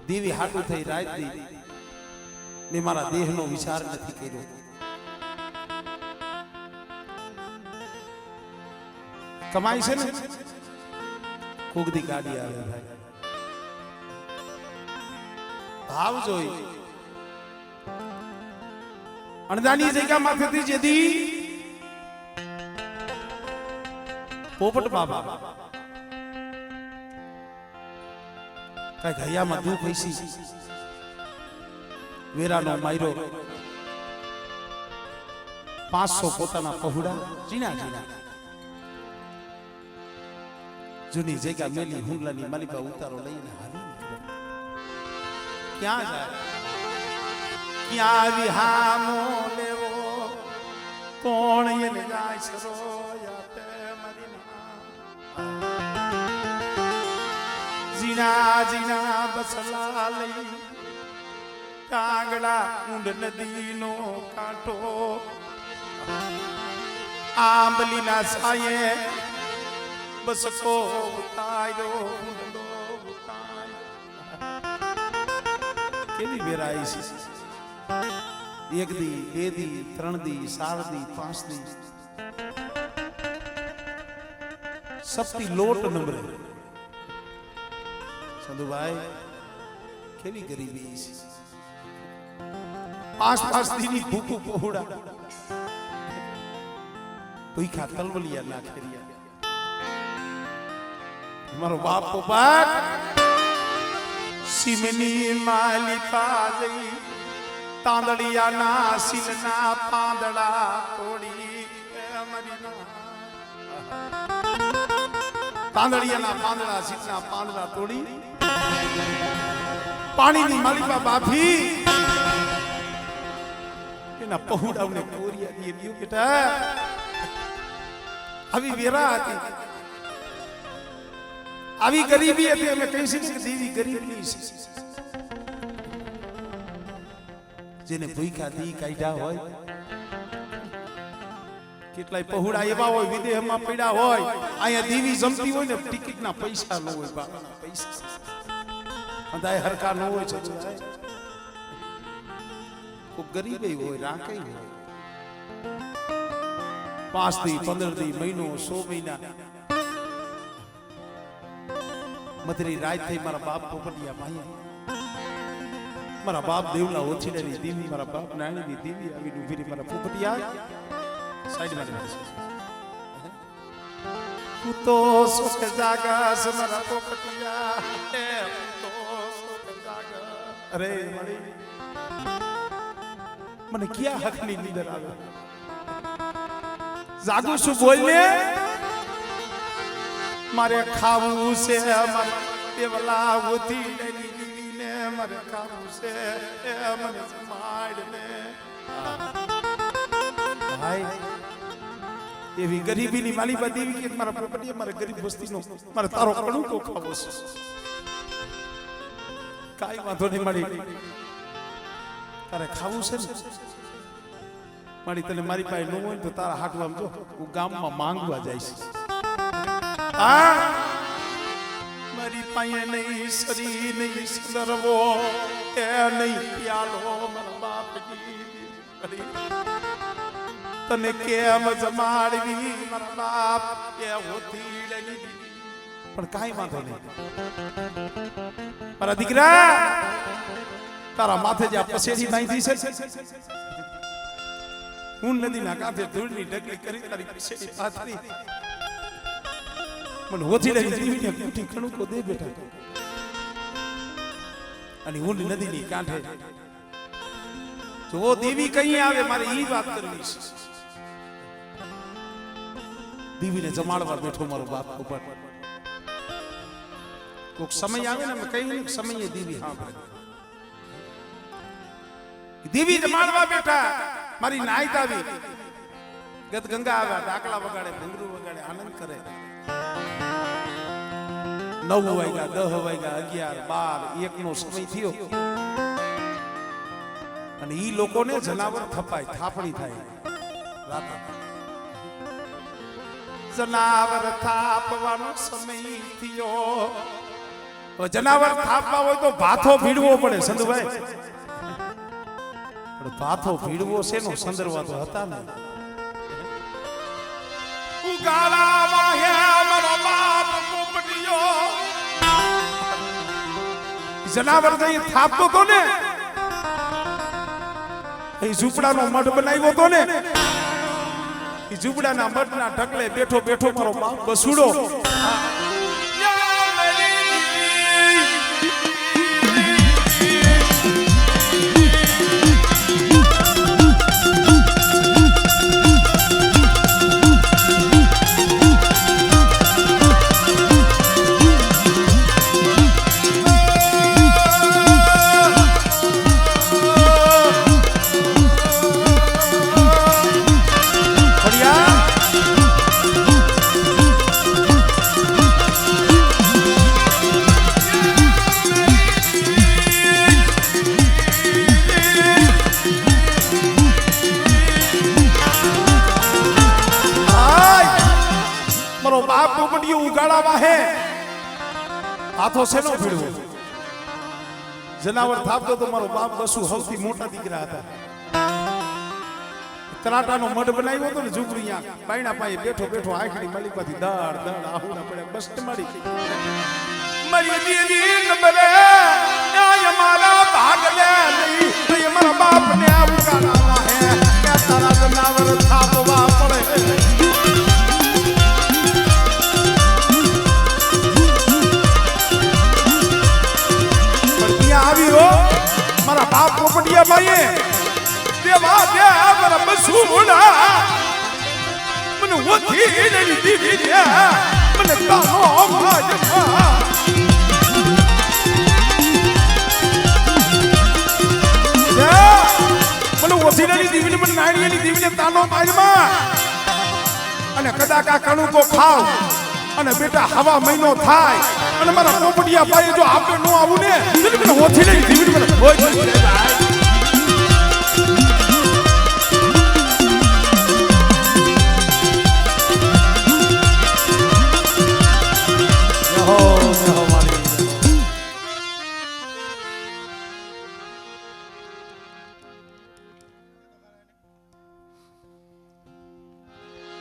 દેવી હાટું થઈ રાત દી ને મારા દેહનો વિચાર નથી કર્યો. કમાઈ છે ને કોગદી ગાડી આવે ભાઈ, ભાવ જોઈ અણદાની જગ્યામાંથી જેદી પોપટ બાબા કઈ ઘડિયામાં દુઃખ હૈસી વેરાનો માયરો 500 પોતાના પહોળા જીના જીના જૂની જગ્યા મેલી હુંડલાની માલિકા ઉતારો લઈને હાલી ક્યાં જાય ક્યાં વિહામો લેવો કોણ એને જાય સરો યાતે મરીના જીના જીના બસલા લઈ કાંગડા ઊંડ નદીનો કાંઠો આંબલીના સાયે બસ કો ઉતાર્યો ઊંડલો ઉતાર્યો. કેવી વેરાઈ છે, એક દી બે દી ત્રણ દી 4 દી 5 દી સપતી લોટ નંબરે. સંધુભાઈ કેવી ગરીબી છે, 5 દીની ભૂખું પહોળા ભૂખા તલવલિયા નાખેરિયા. મારો બાપ પોપટ સિમની માલિકા જઈ તાંદડિયાના સિલના પાંદડા તોડી તાંદડિયાના પાંદડા સિલના પાંદડા તોડી પાણીની માલિકા બાફી એના પહોળાઓને કોરિયા દીએ દીયો. બેટા આવી વેરા હતી, આવી ગરીબી હતી. અમે કહી શકીએ કે દેવી ગરીબની છે. જેને ભૂખા દી કાઢ્યા હોય, કેટલાય પહોળા એવા હોય વિદેહમાં પડ્યા હોય, અહીંયા દેવી જમતી હોય ને ટિકિટના પૈસા ન હોય, બાપાના પૈસા અંધાય હરકા ન હોય છે. ખૂબ ગરીબ હોય, રાંકઈ હોય, 5 દી 15 દી મહિનો 100 મહિના મધરી રાત થઈ. મારા બાપ પોપટિયા ભાઈ, મારા બાપ દેવલા ઓછીડાની દેવી, મારા બાપ નાણીની દેવી આવીને ઉભી રહી. મારા પોપટિયા સાઈડમાં તું તો સુખ જાગસ મારા પોપટિયા, તું તો સુખ જાગસ. અરે મારી મને ક્યાં હકની નીંદર આવે, જાગું છું બોલને. મારે ખાવું છે, મારે પેવલા ઉધી ને મારે ખાવું છે, મને જમાડને. ભાઈ એવી ગરીબીની માલી બા દેવી કે મારા પોપટિયા મારે ગરીબ વસ્તીનો મારે તારો કણુકો ખાવો છે. કાઈ વાંધો નહીં મારી, તારે ખાવું છે ને મારી, તને મારી પાસે ન હોય તો તારા હાટું આમ જો હું ગામમાં માંગવા જાય છે. મારી પાસે નહીં સરી નહીં સુંદરવો એ નહીં પ્યાલો મારા બાપજી, તને કેમ જમાડવી મારા બાપ એ હોતી પણ કાંઈ વાંધો નહીં. મારા દીકરા તારા માથે જે પસેડી બાંધી છે, હું નદીના કાંઠે ધૂળની ઢગલી કરી તારી પસેડી પાથરી મને હોતી રહી જીવીને કુટી કણુકો દે બેટા. અને ઊંડ નદીની કાંઠે જો દેવી કઈ આવે મારે ઈ વાત કરવી છે. દેવીને જમાડવા બેઠો મારો બાપ ઉપર. કોક સમય આવે ને કઈ સમયે દેવી સાંભળે. દેવી જમાડવા બેઠા, મારી નાઈત આવી, ગત ગંગા આવ્યા, ડાકલા વગાડે, ભૂંગરું વગાડે, આનંદ કરે. 9 વાગ્યા 10 વાગ્યા 11 12 1 નો સમય થયો અને ઈ લોકોને જનાવર થપાય, થાપણી થાય. જનાવર થાપવાનો સમય થયો, હવે જનાવર થાપવા હોય તો ભાથો ભીડવો પડે સંધુભાઈ. પણ ભાથો ભીડવો છે નો સંદર્ભા તો હતા ને. ઉગાડા વાહે મારો બાપ પોપટીયો જનાવર જઈ થાપતો તો ને એ ઝૂંપડાનો મઢ બનાવ્યો તો ને એ ઝૂંપડાના મઢના ઢગલે બેઠો બેઠો મારો બાપ બસુડો હાથો શેનો ભીડવો જનાવર થાપતો તો મારો બાપ બસુ સૌથી મોટા દીકરા હતા. તરાટાનો મઢ બનાવ્યો હતો ને ઝૂંપડી બાયણા પાયે બેઠો બેઠો આંખની માલિકમાંથી દાળ દાળ આહુડા પડ્યા બસ મારી મારી દેવી નબરે ન્યાય મારા ભાગ લે નહીં મારા બાપ ને આવું કાળા હે કે તારા જનાવર થાપવા પડે. મારા બાપ પોપટિયા ભાઈએ દેવા દે મારા બસુડા મને ઓથી લેની દીધી દે મને તાનો માજમાં મને ઓથી લેની દીવીને મને નાળીની દીવીને તાનો માજમાં અને કદાચ આ કણુકો ખાવ અને બેટા હવા મહિનો થાય અને મારા પોપટિયા ભાઈ જો આપણે નો આવું ને મને ઓછી નહીં દીવી મને હોય